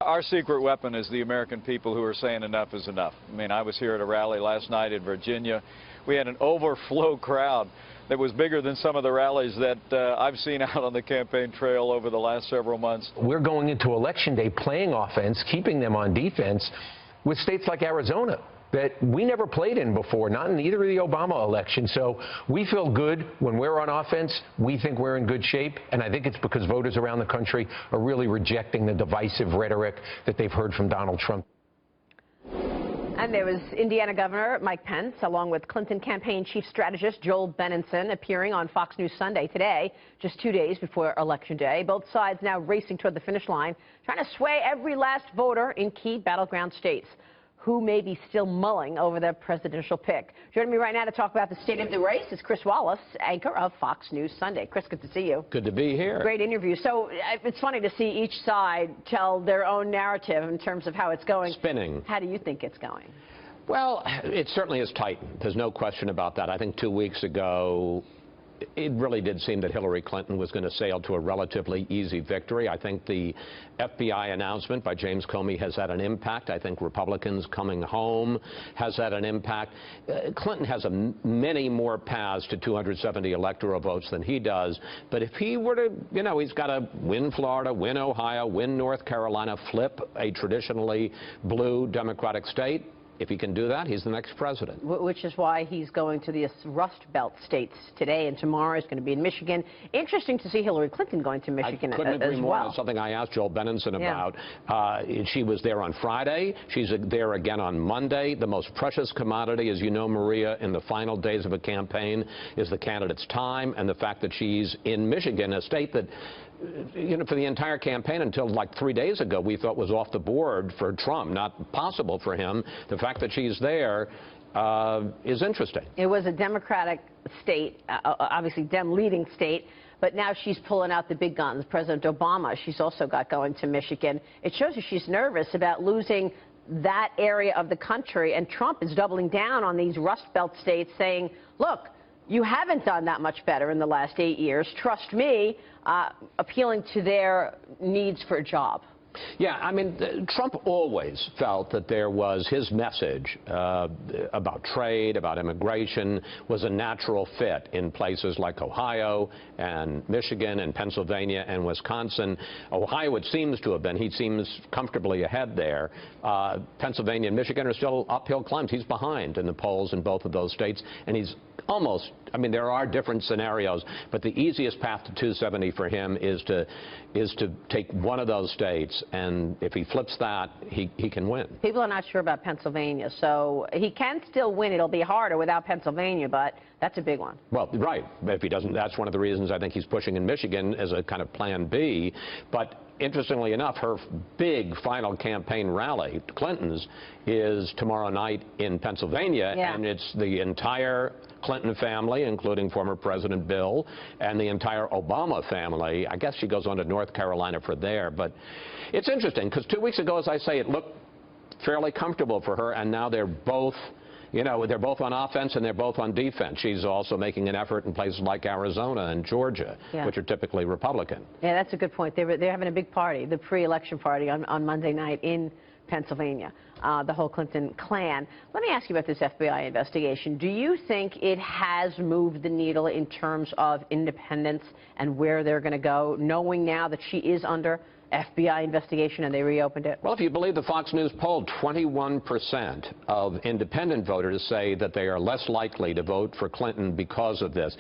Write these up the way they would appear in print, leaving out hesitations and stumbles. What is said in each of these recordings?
Our secret weapon is the American people who are saying enough is enough. I mean, I was here at a rally last night in Virginia. We had an overflow crowd that was bigger than some of the rallies that I've seen out on the campaign trail over the last several months. We're going into Election Day playing offense, keeping them on defense with states like Arizona that we never played in before, not in either of the Obama elections. So we feel good when we're on offense. We think we're in good shape, and I think it's because voters around the country are really rejecting the divisive rhetoric that they've heard from Donald Trump. And there was Indiana Governor Mike Pence, along with Clinton campaign chief strategist Joel Benenson, appearing on Fox News Sunday today, just 2 days before Election Day. Both sides now racing toward the finish line, trying to sway every last voter in key battleground states who may be still mulling over their presidential pick. Joining me right now to talk about the state of the race is Chris Wallace, anchor of Fox News Sunday. Chris, good to see you. Good to be here. Great interview. So it's funny to see each side tell their own narrative in terms of how it's going. Spinning. How do you think it's going? Well, it certainly is tightened. There's no question about that. I think 2 weeks ago, it really did seem that Hillary Clinton was going to sail to a relatively easy victory. I think the FBI announcement by James Comey has had an impact. I think Republicans coming home has had an impact. Clinton has many more paths to 270 electoral votes than he does. But if he were to, he's got to win Florida, win Ohio, win North Carolina, flip a traditionally blue Democratic state. If he can do that, he's the next president. Which is why he's going to the Rust Belt states today and tomorrow. He's going to be in Michigan. Interesting to see Hillary Clinton going to Michigan as well. I couldn't agree more. It's something I asked Joel Benenson about. She was there on Friday. She's there again on Monday. The most precious commodity, as you know, Maria, in the final days of a campaign is the candidate's time, and the fact that she's in Michigan, a state that, for the entire campaign until like 3 days ago, we thought was off the board for Trump, not possible for him. The fact that she's there is interesting. It was a Democratic state, obviously Dem-leading state, but now she's pulling out the big guns. President Obama, she's also got going to Michigan. It shows you she's nervous about losing that area of the country, and Trump is doubling down on these Rust Belt states, saying, look, you haven't done that much better in the last 8 years. Trust me, appealing to their needs for a job. Yeah, I mean, Trump always felt that there was his message about trade, about immigration, was a natural fit in places like Ohio and Michigan and Pennsylvania and Wisconsin. Ohio, it seems to have been. He seems comfortably ahead there. Pennsylvania and Michigan are still uphill climbs. He's behind in the polls in both of those states, and he's almost, I mean, there are different scenarios, but the easiest path to 270 for him is to take one of those states, and if he flips that, he can win. People are not sure about Pennsylvania, so he can still win. It'll be harder without Pennsylvania, but that's a big one. Well, right. If he doesn't, that's one of the reasons I think he's pushing in Michigan as a kind of plan B. But interestingly enough, her big final campaign rally, Clinton's, is tomorrow night in Pennsylvania, and it's the entire Clinton family, including former President Bill, and the entire Obama family. I guess she goes on to North Carolina for there. But it's interesting, because 2 weeks ago, as I say, it looked fairly comfortable for her, and now they're both, they're both on offense and they're both on defense. She's also making an effort in places like Arizona and Georgia, which are typically Republican. Yeah, that's a good point. They're having a big party, the pre-election party on Monday night in Pennsylvania, the whole Clinton clan. Let me ask you about this FBI investigation. Do you think it has moved the needle in terms of independence and where they're going to go, knowing now that she is under FBI investigation and they reopened it? Well, if you believe the Fox News poll, 21% of independent voters say that they are less likely to vote for Clinton because of this.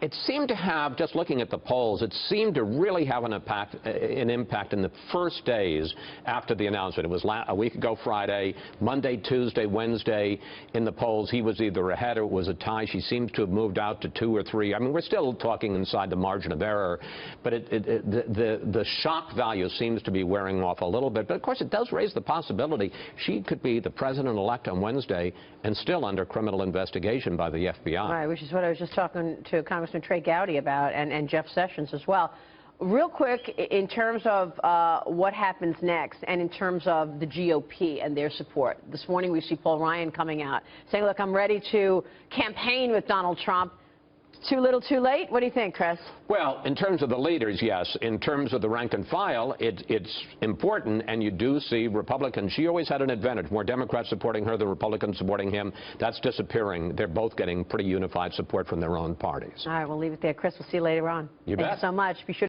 It seemed to have, just looking at the polls, it seemed to really have an impact in the first days after the announcement. It was a week ago Friday, Monday, Tuesday, Wednesday. In the polls, he was either ahead or it was a tie. She seems to have moved out to 2 or 3. I mean, we're still talking inside the margin of error, but the shock value seems to be wearing off a little bit. But of course, it does raise the possibility she could be the president-elect on Wednesday and still under criminal investigation by the FBI. Right, which is what I was just talking to Congressman Trey Gowdy about, and Jeff Sessions as well. Real quick, in terms of what happens next and in terms of the GOP and their support. This morning we see Paul Ryan coming out saying, look, I'm ready to campaign with Donald Trump. Too little, too late? What do you think, Chris? Well, in terms of the leaders, yes. In terms of the rank and file, it's important, and you do see Republicans. She always had an advantage. More Democrats supporting her than Republicans supporting him. That's disappearing. They're both getting pretty unified support from their own parties. All right, we'll leave it there. Chris, we'll see you later on. You Thank bet. you so much. Be sure